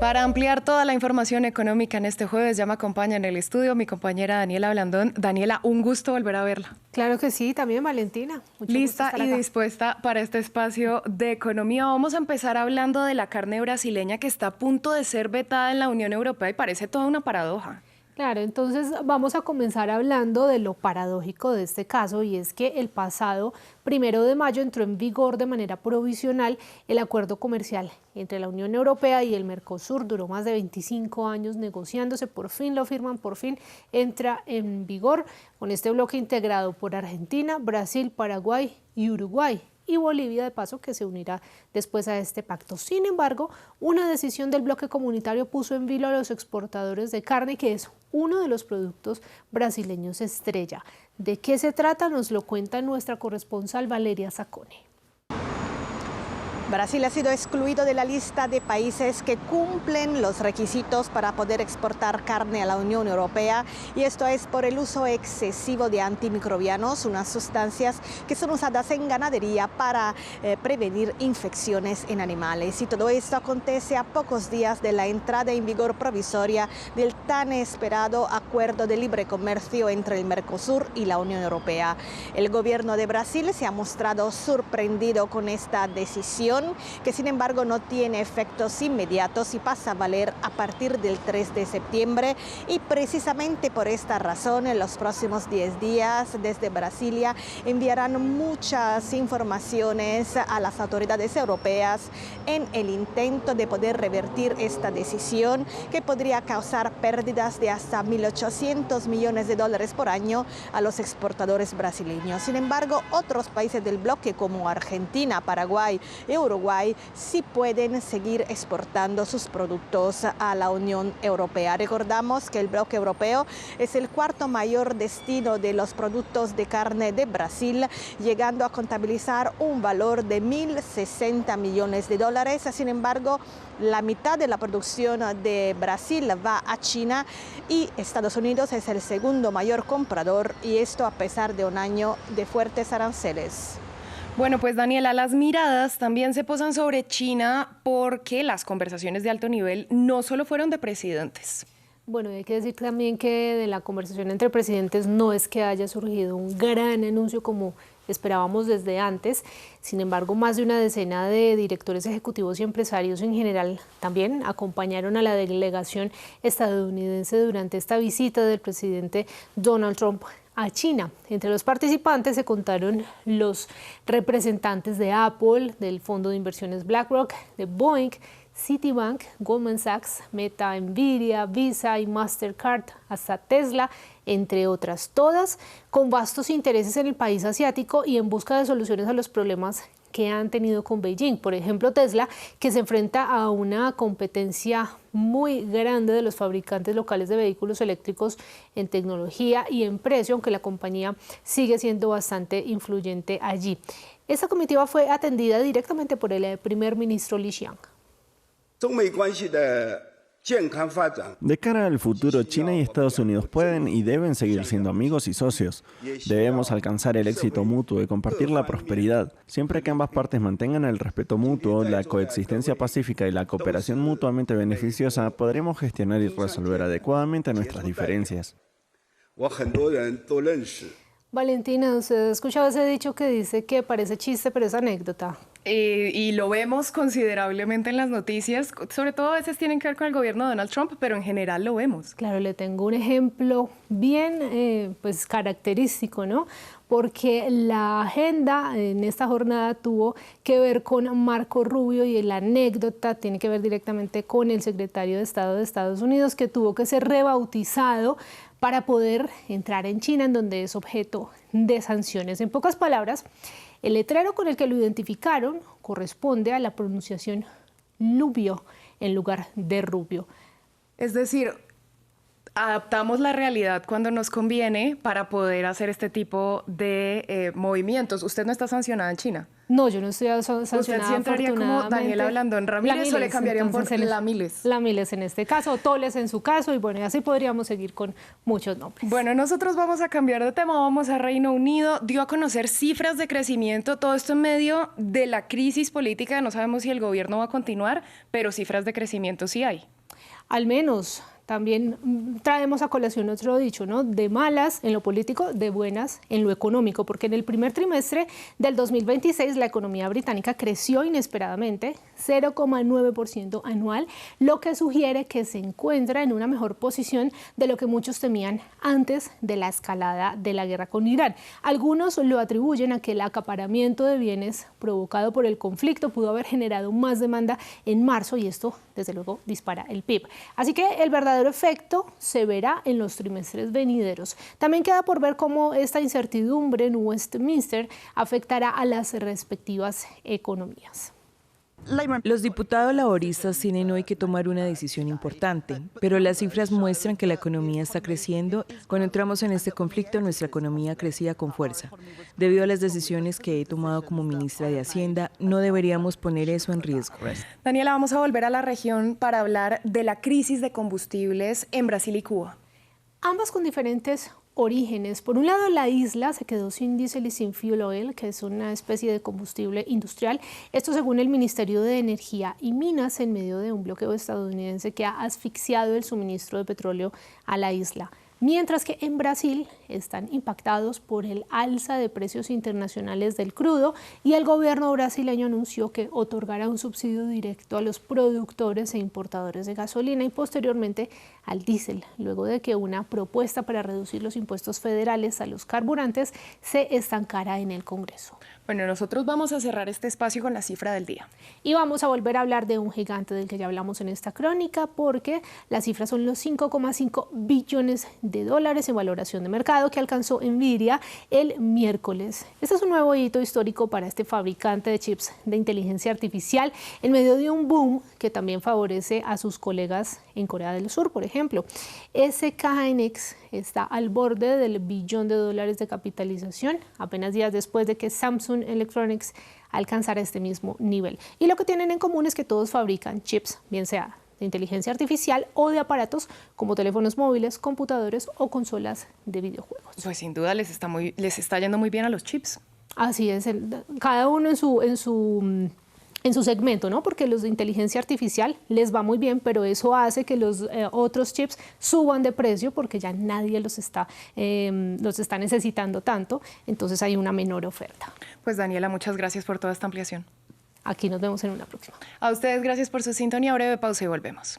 Para ampliar toda la información económica en este jueves, ya me acompaña en el estudio mi compañera Daniela Blandón. Daniela, un gusto volver a verla. Claro que sí, también Valentina. Lista y dispuesta para este espacio de economía. Vamos a empezar hablando de la carne brasileña que está a punto de ser vetada en la Unión Europea y parece toda una paradoja. Claro, entonces vamos a comenzar hablando de lo paradójico de este caso, y es que el pasado 1 de mayo entró en vigor de manera provisional el acuerdo comercial entre la Unión Europea y el Mercosur. Duró más de 25 años negociándose, por fin lo firman, por fin entra en vigor con este bloque integrado por Argentina, Brasil, Paraguay y Uruguay. Y Bolivia, de paso, que se unirá después a este pacto. Sin embargo, una decisión del bloque comunitario puso en vilo a los exportadores de carne, que es uno de los productos brasileños estrella. ¿De qué se trata? Nos lo cuenta nuestra corresponsal Valeria Zacone. Brasil ha sido excluido de la lista de países que cumplen los requisitos para poder exportar carne a la Unión Europea, y esto es por el uso excesivo de antimicrobianos, unas sustancias que son usadas en ganadería para prevenir infecciones en animales. Y todo esto acontece a pocos días de la entrada en vigor provisoria del tan esperado acuerdo de libre comercio entre el Mercosur y la Unión Europea. El gobierno de Brasil se ha mostrado sorprendido con esta decisión, que sin embargo no tiene efectos inmediatos y pasa a valer a partir del 3 de septiembre. Y precisamente por esta razón, en los próximos 10 días desde Brasilia enviarán muchas informaciones a las autoridades europeas en el intento de poder revertir esta decisión, que podría causar pérdidas de hasta 1.800 millones de dólares por año a los exportadores brasileños. Sin embargo, otros países del bloque como Argentina, Paraguay y Uruguay sí pueden seguir exportando sus productos a la Unión Europea. Recordamos que el bloque europeo es el cuarto mayor destino de los productos de carne de Brasil, llegando a contabilizar un valor de 1.060 millones de dólares. Sin embargo, la mitad de la producción de Brasil va a China y Estados Unidos es el segundo mayor comprador, y esto a pesar de un año de fuertes aranceles. Bueno, pues Daniela, las miradas también se posan sobre China porque las conversaciones de alto nivel no solo fueron de presidentes. Bueno, hay que decir también que de la conversación entre presidentes no es que haya surgido un gran anuncio como esperábamos desde antes. Sin embargo, más de una decena de directores ejecutivos y empresarios en general también acompañaron a la delegación estadounidense durante esta visita del presidente Donald Trump a China. Entre los participantes se contaron los representantes de Apple, del fondo de inversiones BlackRock, de Boeing, Citibank, Goldman Sachs, Meta, Nvidia, Visa y Mastercard, hasta Tesla, entre otras, todas con vastos intereses en el país asiático y en busca de soluciones a los problemas que han tenido con Beijing. Por ejemplo, Tesla, que se enfrenta a una competencia muy grande de los fabricantes locales de vehículos eléctricos en tecnología y en precio, aunque la compañía sigue siendo bastante influyente allí. Esta comitiva fue atendida directamente por el primer ministro Li Qiang. De cara al futuro, China y Estados Unidos pueden y deben seguir siendo amigos y socios. Debemos alcanzar el éxito mutuo y compartir la prosperidad. Siempre que ambas partes mantengan el respeto mutuo, la coexistencia pacífica y la cooperación mutuamente beneficiosa, podremos gestionar y resolver adecuadamente nuestras diferencias. Valentina, ¿usted ha escuchado ese dicho que dice que parece chiste pero es anécdota? Y lo vemos considerablemente en las noticias, sobre todo a veces tienen que ver con el gobierno de Donald Trump, pero en general lo vemos. Claro, le tengo un ejemplo bien pues característico, ¿no? Porque la agenda en esta jornada tuvo que ver con Marco Rubio, y la anécdota tiene que ver directamente con el secretario de Estado de Estados Unidos, que tuvo que ser rebautizado para poder entrar en China, en donde es objeto de sanciones. En pocas palabras, el letrero con el que lo identificaron corresponde a la pronunciación Lubio en lugar de Rubio. Es decir, adaptamos la realidad cuando nos conviene para poder hacer este tipo de movimientos. ¿Usted no está sancionada en China? No, yo no estoy sancionada. ¿Usted sí entraría como Daniela Blandón Ramírez o le cambiarían por la Miles? La Miles en este caso, Toles en su caso, y bueno, y así podríamos seguir con muchos nombres. Bueno, nosotros vamos a cambiar de tema, vamos a Reino Unido. Dio a conocer cifras de crecimiento, todo esto en medio de la crisis política. No sabemos si el gobierno va a continuar, pero cifras de crecimiento sí hay. Al menos. También traemos a colación otro dicho, ¿no? De malas en lo político, de buenas en lo económico, porque en el primer trimestre del 2026 la economía británica creció inesperadamente 0,9% anual, lo que sugiere que se encuentra en una mejor posición de lo que muchos temían antes de la escalada de la guerra con Irán. Algunos lo atribuyen a que el acaparamiento de bienes provocado por el conflicto pudo haber generado más demanda en marzo y esto, desde luego, dispara el PIB. Así que el verdadero efecto se verá en los trimestres venideros. También queda por ver cómo esta incertidumbre en Westminster afectará a las respectivas economías. Los diputados laboristas tienen hoy que tomar una decisión importante, pero las cifras muestran que la economía está creciendo. Cuando entramos en este conflicto, nuestra economía crecía con fuerza. Debido a las decisiones que he tomado como ministra de Hacienda, no deberíamos poner eso en riesgo. Daniela, vamos a volver a la región para hablar de la crisis de combustibles en Brasil y Cuba. Ambas con diferentes orígenes. Por un lado, la isla se quedó sin diésel y sin fuel oil, que es una especie de combustible industrial. Esto según el Ministerio de Energía y Minas, en medio de un bloqueo estadounidense que ha asfixiado el suministro de petróleo a la isla. Mientras que en Brasil están impactados por el alza de precios internacionales del crudo y el gobierno brasileño anunció que otorgará un subsidio directo a los productores e importadores de gasolina y posteriormente al diésel, luego de que una propuesta para reducir los impuestos federales a los carburantes se estancara en el Congreso. Bueno, nosotros vamos a cerrar este espacio con la cifra del día. Y vamos a volver a hablar de un gigante del que ya hablamos en esta crónica, porque las cifras son los 5,5 billones de dólares en valoración de mercado que alcanzó Nvidia el miércoles. Este es un nuevo hito histórico para este fabricante de chips de inteligencia artificial en medio de un boom que también favorece a sus colegas en Corea del Sur, por ejemplo. SK Hynix está al borde del billón de dólares de capitalización, apenas días después de que Samsung Electronics alcanzara este mismo nivel. Y lo que tienen en común es que todos fabrican chips, bien sea de inteligencia artificial o de aparatos como teléfonos móviles, computadores o consolas de videojuegos. Pues sin duda les está yendo muy bien a los chips. Así es, cada uno en su segmento, ¿no? Porque los de inteligencia artificial les va muy bien, pero eso hace que los otros chips suban de precio porque ya nadie los está necesitando tanto, entonces hay una menor oferta. Pues Daniela, muchas gracias por toda esta ampliación. Aquí nos vemos en una próxima. A ustedes gracias por su sintonía, breve pausa y volvemos.